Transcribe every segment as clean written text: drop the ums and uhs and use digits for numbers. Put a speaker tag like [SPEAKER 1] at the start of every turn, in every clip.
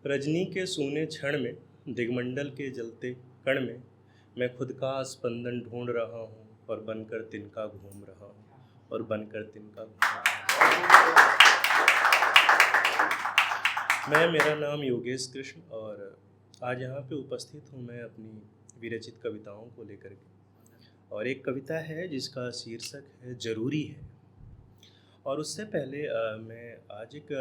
[SPEAKER 1] रजनी के सूने क्षण में, दिगमंडल के जलते कण में, मैं खुद का स्पंदन ढूंढ रहा हूँ और बनकर तिनका घूम रहा हूँ और बनकर तिनका घूम रहा हूँ। मेरा नाम योगेश कृष्ण और आज यहाँ पे उपस्थित हूँ मैं अपनी विरचित कविताओं को लेकर के। और एक कविता है जिसका शीर्षक है ज़रूरी है। और उससे पहले मैं आज एक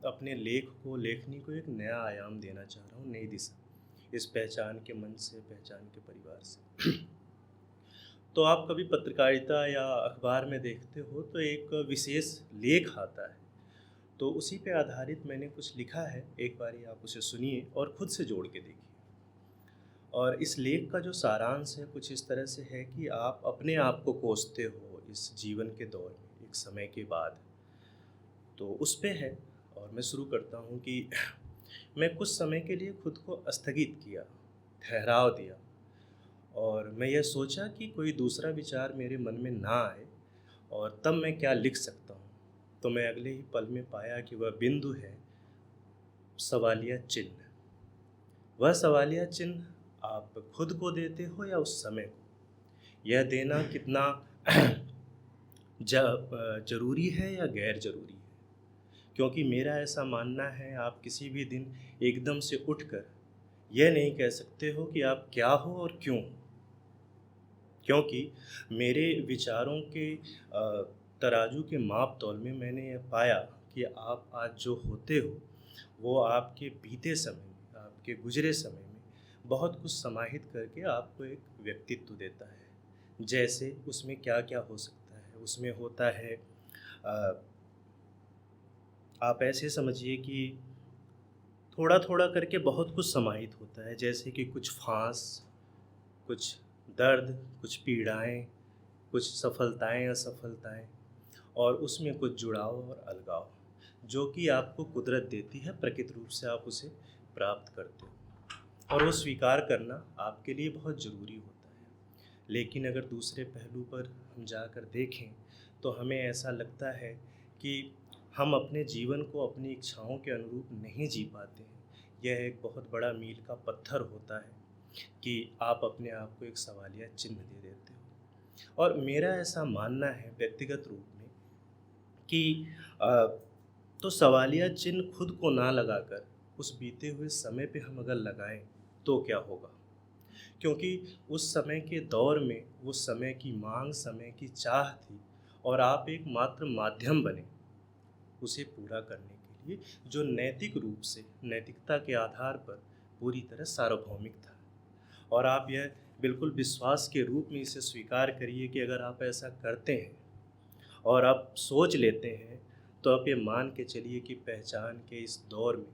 [SPEAKER 1] अपने लेखनी को एक नया आयाम देना चाह रहा हूँ, नई दिशा, इस पहचान के मंच से, पहचान के परिवार से। तो आप कभी पत्रकारिता या अखबार में देखते हो तो एक विशेष लेख आता है, तो उसी पे आधारित मैंने कुछ लिखा है। एक बारी आप उसे सुनिए और ख़ुद से जोड़ के देखिए। और इस लेख का जो सारांश है कुछ इस तरह से है कि आप अपने आप को कोसते हो इस जीवन के दौर में एक समय के बाद, तो उस पे है। और मैं शुरू करता हूँ कि मैं कुछ समय के लिए खुद को स्थगित किया, ठहराव दिया, और मैं यह सोचा कि कोई दूसरा विचार मेरे मन में ना आए और तब मैं क्या लिख सकता हूँ। तो मैं अगले ही पल में पाया कि वह बिंदु है सवालिया चिन्ह। वह सवालिया चिन्ह आप खुद को देते हो या उस समय को। यह देना कितना ज़रूरी है या गैर ज़रूरी है, क्योंकि मेरा ऐसा मानना है आप किसी भी दिन एकदम से उठकर यह नहीं कह सकते हो कि आप क्या हो और क्यों। क्योंकि मेरे विचारों के तराजू के माप तौल में मैंने यह पाया कि आप आज जो होते हो वो आपके बीते समय में, आपके गुजरे समय में बहुत कुछ समाहित करके आपको एक व्यक्तित्व देता है। जैसे उसमें क्या क्या हो सकता है, उसमें होता है आप ऐसे समझिए कि थोड़ा थोड़ा करके बहुत कुछ समाहित होता है। जैसे कि कुछ फांस, कुछ दर्द, कुछ पीड़ाएं, कुछ सफलताएं असफलताएं, और उसमें कुछ जुड़ाव और अलगाव जो कि आपको कुदरत देती है, प्रकृति रूप से आप उसे प्राप्त करते हो, और वो स्वीकार करना आपके लिए बहुत ज़रूरी होता है। लेकिन अगर दूसरे पहलू पर हम जाकर देखें तो हमें ऐसा लगता है कि हम अपने जीवन को अपनी इच्छाओं के अनुरूप नहीं जी पाते हैं। यह एक बहुत बड़ा मील का पत्थर होता है कि आप अपने आप को एक सवालिया चिन्ह दे देते हो। और मेरा ऐसा मानना है व्यक्तिगत रूप में कि तो सवालिया चिन्ह खुद को ना लगाकर उस बीते हुए समय पे हम अगर लगाएं तो क्या होगा। क्योंकि उस समय के दौर में वो समय की मांग, समय की चाह थी, और आप एक मात्र माध्यम बने उसे पूरा करने के लिए, जो नैतिक रूप से, नैतिकता के आधार पर पूरी तरह सार्वभौमिक था। और आप यह बिल्कुल विश्वास के रूप में इसे स्वीकार करिए कि अगर आप ऐसा करते हैं और आप सोच लेते हैं तो आप ये मान के चलिए कि पहचान के इस दौर में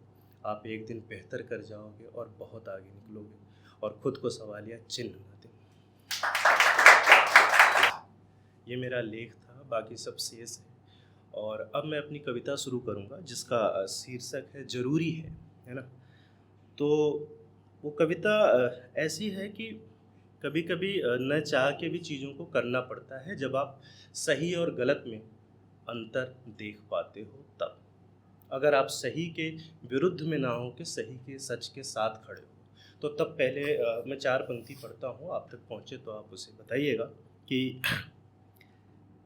[SPEAKER 1] आप एक दिन बेहतर कर जाओगे और बहुत आगे निकलोगे और ख़ुद को सवालिया चिन्ह ना दें। ये मेरा लेख था, बाकी सब शेष है। और अब मैं अपनी कविता शुरू करूँगा जिसका शीर्षक है ज़रूरी है ना। तो वो कविता ऐसी है कि कभी कभी न चाह के भी चीज़ों को करना पड़ता है। जब आप सही और गलत में अंतर देख पाते हो तब, अगर आप सही के विरुद्ध में ना हो के सही के, सच के साथ खड़े हो, तो तब पहले मैं 4 पंक्ति पढ़ता हूँ, आप तक पहुँचे तो आप उसे बताइएगा कि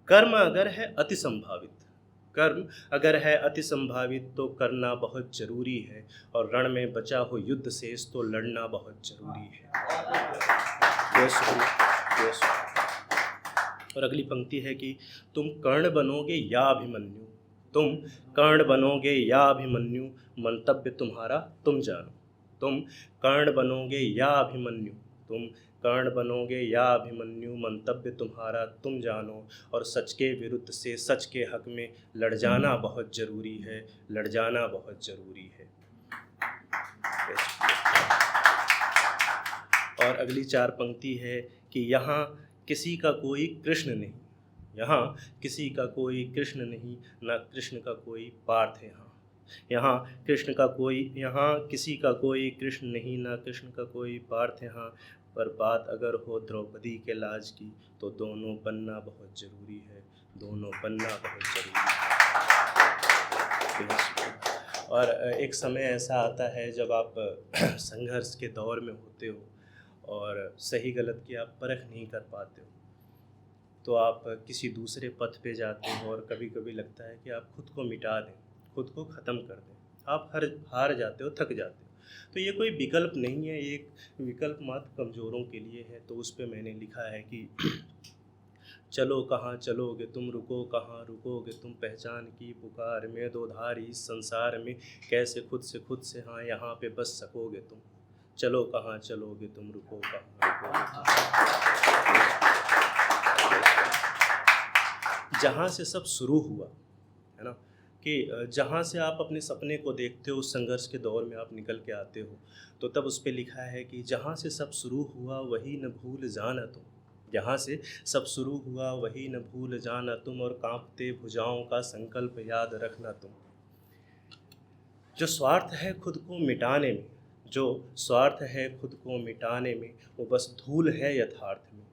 [SPEAKER 1] कर्म अगर है अति संभावित, कर्म अगर है अति संभावित तो करना बहुत ज़रूरी है, और रण में बचा हो युद्ध शेष तो लड़ना बहुत ज़रूरी है। और अगली पंक्ति है कि तुम कर्ण बनोगे या अभिमन्यु, तुम कर्ण बनोगे या अभिमन्यु, मंतव्य तुम्हारा तुम जानो। तुम कर्ण बनोगे या अभिमन्यु, तुम कर्ण बनोगे या अभिमन्यु, मंतव्य तुम्हारा तुम जानो। और सच के विरुद्ध से सच के हक में लड़ जाना बहुत ज़रूरी है, लड़ जाना बहुत ज़रूरी है। और अगली 4 पंक्ति है कि यहाँ किसी का कोई कृष्ण नहीं, यहाँ किसी का कोई कृष्ण नहीं, ना कृष्ण का कोई पार्थ यहाँ। यहाँ कृष्ण का कोई, यहाँ किसी का कोई कृष्ण नहीं, ना कृष्ण का कोई पार्थ यहाँ। पर बात अगर हो द्रौपदी के लाज की तो दोनों बनना बहुत ज़रूरी है, दोनों बनना बहुत ज़रूरी है। और एक समय ऐसा आता है जब आप संघर्ष के दौर में होते हो और सही गलत की आप परख नहीं कर पाते हो, तो आप किसी दूसरे पथ पे जाते हो और कभी-कभी लगता है कि आप खुद को मिटा दें, खुद को ख़त्म कर दें। आप हार जाते हो, थक जाते हो। तो ये कोई विकल्प नहीं है, ये एक विकल्प मात्र कमज़ोरों के लिए है। तो उस पे मैंने लिखा है कि चलो कहाँ चलोगे तुम, रुको कहाँ रुकोगे तुम, पहचान की पुकार में दो धारी इस संसार में, कैसे खुद से हाँ यहाँ पे बस सकोगे तुम। चलो कहाँ चलोगे तुम, रुको कहाँ रुकोगे तुम। जहाँ से सब शुरू हुआ, है ना, कि जहाँ से आप अपने सपने को देखते हो, उस संघर्ष के दौर में आप निकल के आते हो, तो तब उस पे लिखा है कि जहाँ से सब शुरू हुआ वही न भूल जाना तुम। जहाँ से सब शुरू हुआ वही न भूल जाना तुम, और कांपते भुजाओं का संकल्प याद रखना तुम। जो स्वार्थ है खुद को मिटाने में, जो स्वार्थ है खुद को मिटाने में, वो बस धूल है यथार्थ में।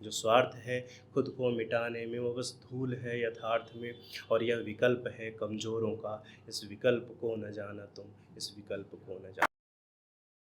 [SPEAKER 1] जो स्वार्थ है खुद को मिटाने में, वो बस धूल है यथार्थ में। और यह विकल्प है कमज़ोरों का, इस विकल्प को न जाना तुम, इस विकल्प को न जाना।